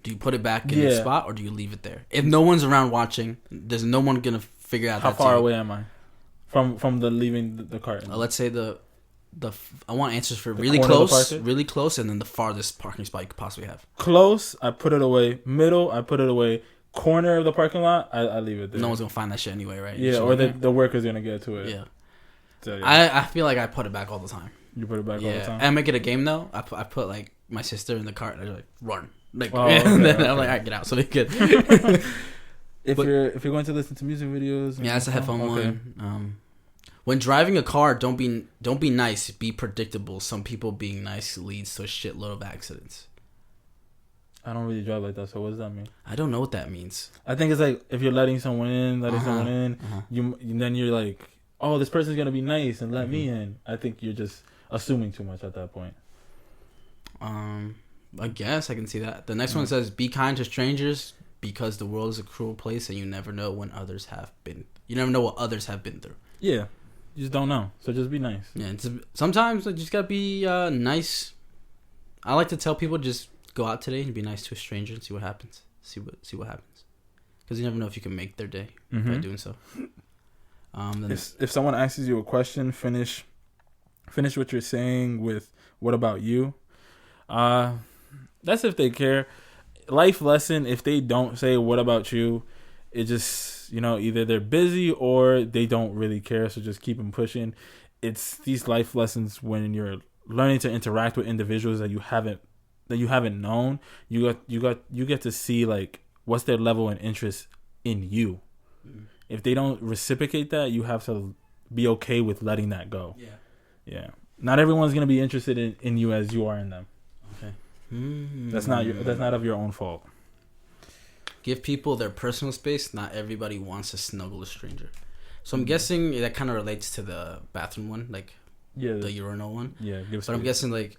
[SPEAKER 1] Do you put it back in the spot or do you leave it there? If no one's around watching, there's no one gonna figure out
[SPEAKER 2] how far away am I from the leaving the cart.
[SPEAKER 1] Let's say the I want answers for really close, and then the farthest parking spot you could possibly have. Close,
[SPEAKER 2] I put it away. Middle, I put it away. Corner of the parking lot, I leave it there.
[SPEAKER 1] No one's gonna find that shit anyway, right?
[SPEAKER 2] Yeah, or the worker's gonna get to it.
[SPEAKER 1] Yeah. So, yeah. I feel like I put it back all the time.
[SPEAKER 2] You put it back all the time?
[SPEAKER 1] And I make it a game though. I put like my sister in the cart and I like run. Like,
[SPEAKER 2] and
[SPEAKER 1] then I'm like, all right, get out so they could.
[SPEAKER 2] If you're going to listen to music videos,
[SPEAKER 1] that's a headphone one. When driving a car, don't be nice. Be predictable. Some people being nice leads to a shitload of accidents.
[SPEAKER 2] I don't really drive like that. So what does that mean?
[SPEAKER 1] I don't know what that means.
[SPEAKER 2] I think it's like if you're letting someone in, you then you're like, oh, this person's gonna be nice and let me in. I think you're just assuming too much at that point.
[SPEAKER 1] I guess I can see that. The next one says, be kind to strangers because the world is a cruel place and you never know what others have been through.
[SPEAKER 2] Yeah. You just don't know. So just be nice.
[SPEAKER 1] Yeah. Sometimes you just gotta be nice. I like to tell people just go out today and be nice to a stranger and see what happens. See what happens. Because you never know if you can make their day by doing so. Then
[SPEAKER 2] if someone asks you a question, finish what you're saying with "What about you?" That's if they care. Life lesson: if they don't say "What about you," it just either they're busy or they don't really care. So just keep them pushing. It's these life lessons when you're learning to interact with individuals that you haven't known. You get to see like what's their level and interest in you. If they don't reciprocate that, you have to be okay with letting that go. Yeah. Not everyone's gonna be interested in you as you are in them.
[SPEAKER 1] Okay.
[SPEAKER 2] That's not of your own fault.
[SPEAKER 1] Give people their personal space. Not everybody wants to snuggle a stranger. So I'm guessing that kind of relates to the bathroom one, like the urinal one.
[SPEAKER 2] Yeah.
[SPEAKER 1] But I'm guessing like,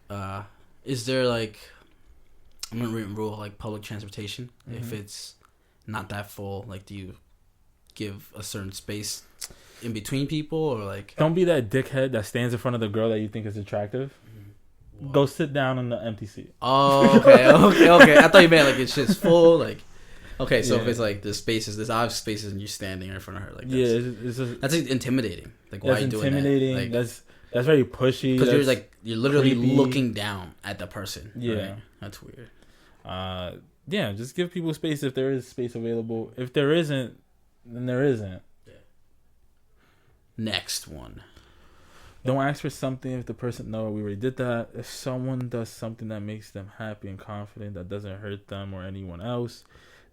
[SPEAKER 1] is there like, I'm gonna rule like public transportation. If it's not that full, like do you give a certain space in between people or like?
[SPEAKER 2] Don't be that dickhead that stands in front of the girl that you think is attractive. Whoa. Go sit down in the empty seat.
[SPEAKER 1] Oh, okay. I thought you meant like it's just full, like. Okay, so if it's like there's obvious spaces and you're standing in front of her, like that's intimidating. Like, why are you doing that? Like,
[SPEAKER 2] that's very pushy.
[SPEAKER 1] Because you're literally creepy. Looking down at the person.
[SPEAKER 2] Yeah,
[SPEAKER 1] right? That's weird.
[SPEAKER 2] Yeah, just give people space if there is space available. If there isn't, then there isn't. Yeah.
[SPEAKER 1] Next one.
[SPEAKER 2] Don't ask for something if the person. No, we already did that. If someone does something that makes them happy and confident, that doesn't hurt them or anyone else,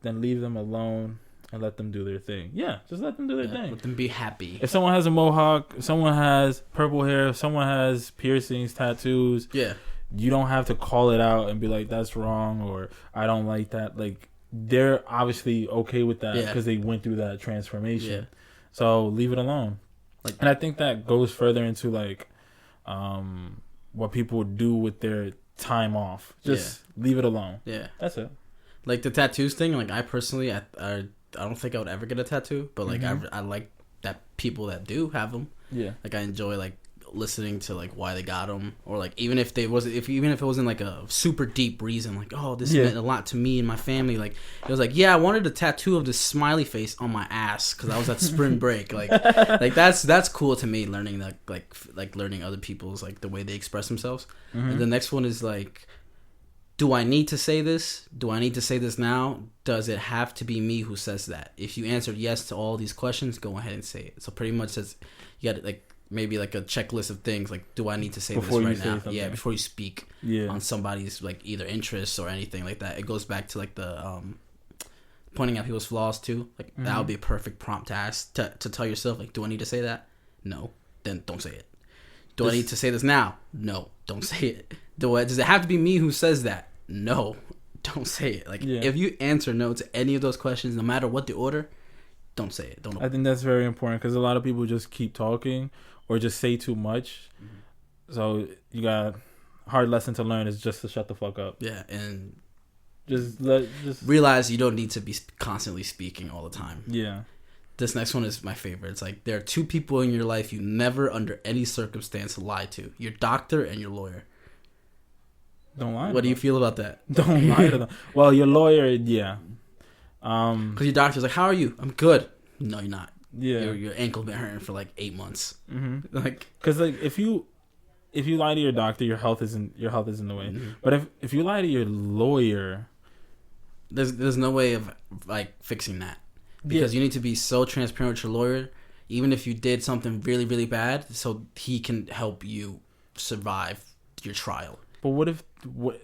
[SPEAKER 2] then leave them alone and let them do their thing. Yeah, just let them do their thing.
[SPEAKER 1] Let them be happy.
[SPEAKER 2] If someone has a mohawk, if someone has purple hair, if someone has piercings, tattoos, you don't have to call it out and be like, that's wrong or I don't like that. Like, they're obviously okay with that because they went through that transformation. Yeah. So leave it alone. And I think that goes further into like what people do with their time off. Just leave it alone. Yeah. That's it.
[SPEAKER 1] Like the tattoos thing, like I personally, I don't think I would ever get a tattoo, but like I like that people that do have them. Yeah. Like I enjoy like listening to like why they got them, or like even if it wasn't like a super deep reason, like this meant a lot to me and my family. Like it was like I wanted a tattoo of this smiley face on my ass because I was at spring break. Like that's cool to me. Learning that like learning other people's like the way they express themselves. And the next one is like, do I need to say this? Do I need to say this now? Does it have to be me who says that? If you answered yes to all these questions, go ahead and say it. So pretty much says you got like maybe like a checklist of things like, do I need to say before this right now? Something. Yeah, before you speak on somebody's like either interests or anything like that. It goes back to like the pointing out people's flaws too. Like that would be a perfect prompt to ask to tell yourself like, do I need to say that? No, then don't say it. Do I need to say this now? No, don't say it. Does it have to be me who says that? No, don't say it. Like if you answer no to any of those questions, no matter what the order, don't say it. Don't.
[SPEAKER 2] I think that's very important because a lot of people just keep talking or just say too much. Mm-hmm. So you got hard lesson to learn is just to shut the fuck up.
[SPEAKER 1] Yeah, and
[SPEAKER 2] just
[SPEAKER 1] realize you don't need to be constantly speaking all the time.
[SPEAKER 2] Yeah.
[SPEAKER 1] This next one is my favorite. It's like there are two people in your life you never, under any circumstance, lie to: your doctor and your lawyer.
[SPEAKER 2] Don't lie.
[SPEAKER 1] What do you feel about that?
[SPEAKER 2] Don't lie to them. Well, your lawyer, yeah.
[SPEAKER 1] Because your doctor's like, "How are you?" "I'm good." No, you're not.
[SPEAKER 2] Yeah.
[SPEAKER 1] Your ankle been hurting for like 8 months.
[SPEAKER 2] Mm-hmm.
[SPEAKER 1] Like,
[SPEAKER 2] because like if you lie to your doctor, your health is in the way. Mm-hmm. But if you lie to your lawyer,
[SPEAKER 1] there's no way of like fixing that. Because you need to be so transparent with your lawyer, even if you did something really, really bad, so he can help you survive your trial.
[SPEAKER 2] But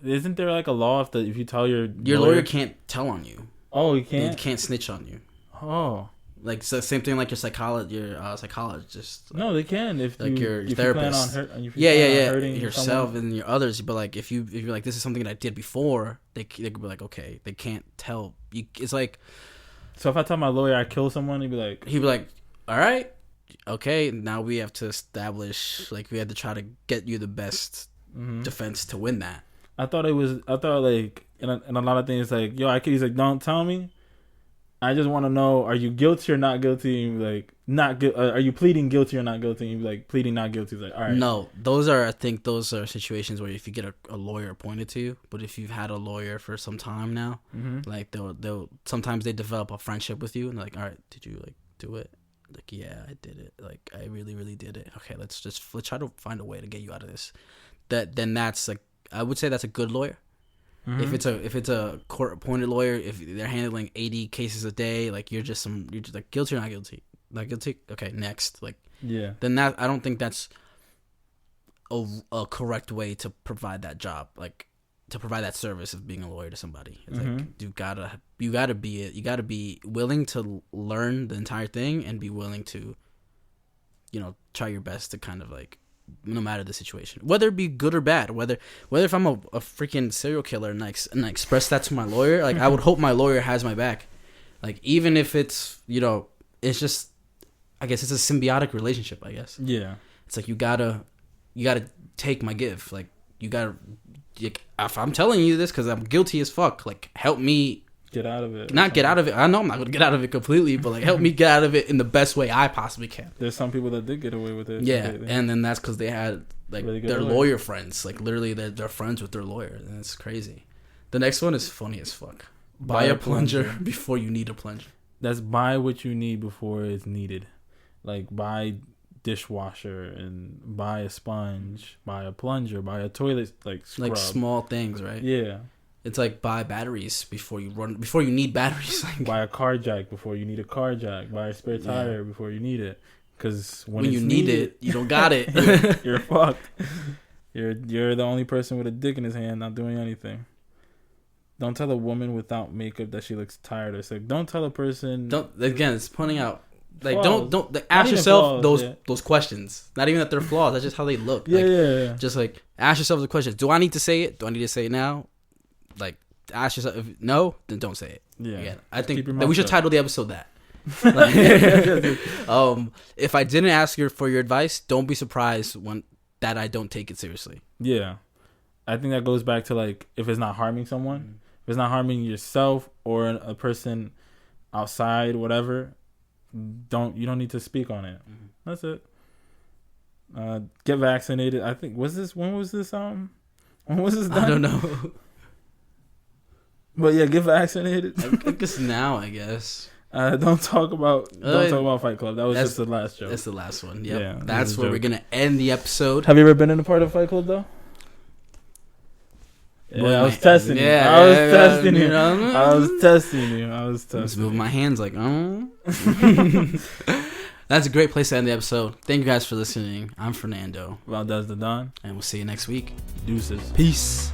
[SPEAKER 2] isn't there like a law if you tell your
[SPEAKER 1] lawyer can't tell on you?
[SPEAKER 2] Oh, he can't.
[SPEAKER 1] He can't snitch on you.
[SPEAKER 2] Oh,
[SPEAKER 1] like so same thing like your psychologist.
[SPEAKER 2] No, they can if
[SPEAKER 1] your
[SPEAKER 2] if
[SPEAKER 1] therapist.
[SPEAKER 2] You plan on hurting
[SPEAKER 1] yourself
[SPEAKER 2] someone.
[SPEAKER 1] and your others. But like if you're like, this is something that I did before, they could be like, okay, they can't tell you. It's like.
[SPEAKER 2] So if I tell my lawyer I killed someone, he'd be like,
[SPEAKER 1] all right, okay, now we have to establish, like, we have to try to get you the best defense to win that.
[SPEAKER 2] I thought like, in a lot of things, like, yo, he's like, don't tell me. I just want to know, are you guilty or not guilty? And like, are you pleading guilty or not guilty? And like, pleading not guilty. He's like, all right.
[SPEAKER 1] No, I think those are situations where if you get a lawyer appointed to you, but if you've had a lawyer for some time now, like they'll sometimes they develop a friendship with you and they're like, all right, did you like do it? Like, yeah, I did it. Like, I really, really did it. Okay, let's try to find a way to get you out of this. Then that's like, I would say that's a good lawyer. Mm-hmm. If it's a court appointed lawyer, if they're handling 80 cases a day, like you're just like, guilty or not guilty? Not guilty? Okay, next. Like, yeah. Then I don't think that's a correct way to provide that job, like to provide that service of being a lawyer to somebody. It's like you gotta be willing to learn the entire thing and be willing to, try your best to kind of like, no matter the situation, whether it be good or bad, whether if I'm a freaking serial killer and I express that to my lawyer, like I would hope my lawyer has my back, like even if it's it's just, I guess it's a symbiotic relationship. I guess it's like you gotta take my give, like you gotta, like, if I'm telling you this because I'm guilty as fuck, like help me
[SPEAKER 2] get out of it.
[SPEAKER 1] Not get out of it. I know I'm not gonna get out of it completely, but like help me get out of it in the best way I possibly can.
[SPEAKER 2] There's some people that did get away with it.
[SPEAKER 1] Yeah, and then that's because they had like really their lawyer friends. Like literally, they're friends with their lawyer, and it's crazy. The next one is funny as fuck. Buy a plunger before you need a plunger.
[SPEAKER 2] That's buy what you need before it's needed. Like buy dishwasher and buy a sponge, buy a plunger, buy a toilet like scrub.
[SPEAKER 1] Like small things, right?
[SPEAKER 2] Yeah.
[SPEAKER 1] It's like buy batteries before you need batteries. Like,
[SPEAKER 2] buy a car jack before you need a car jack. Buy a spare tire before you need it. Because when
[SPEAKER 1] you need it, you don't got it.
[SPEAKER 2] you're fucked. You're the only person with a dick in his hand not doing anything. Don't tell a woman without makeup that she looks tired or sick. Don't tell a person.
[SPEAKER 1] It's pointing out. Like
[SPEAKER 2] flaws.
[SPEAKER 1] don't ask yourself those questions. Not even that they're flaws. That's just how they look.
[SPEAKER 2] Yeah.
[SPEAKER 1] Just like ask yourself the questions. Do I need to say it? Do I need to say it now? Like ask yourself. If no, then don't say it. Yeah. Again, I think that we should title the episode that. If I didn't ask you for your advice, don't be surprised when that I don't take it seriously.
[SPEAKER 2] Yeah, I think that goes back to like if it's not harming someone, if it's not harming yourself or a person outside, whatever. You don't need to speak on it. That's it. Get vaccinated. I think when was this done?
[SPEAKER 1] I don't know.
[SPEAKER 2] But yeah, get vaccinated.
[SPEAKER 1] I guess now, I guess.
[SPEAKER 2] Don't talk about Fight Club. That was just the last joke.
[SPEAKER 1] That's the last one. Yep.
[SPEAKER 2] Yeah,
[SPEAKER 1] that's where we're gonna end the episode.
[SPEAKER 2] Have you ever been in a part of Fight Club though? Yeah, I was testing you.
[SPEAKER 1] I was testing you.
[SPEAKER 2] I was testing
[SPEAKER 1] moving my hands like, oh. That's a great place to end the episode. Thank you guys for listening. I'm Fernando.
[SPEAKER 2] ValdezDaDon.
[SPEAKER 1] And we'll see you next week.
[SPEAKER 2] Deuces.
[SPEAKER 1] Peace.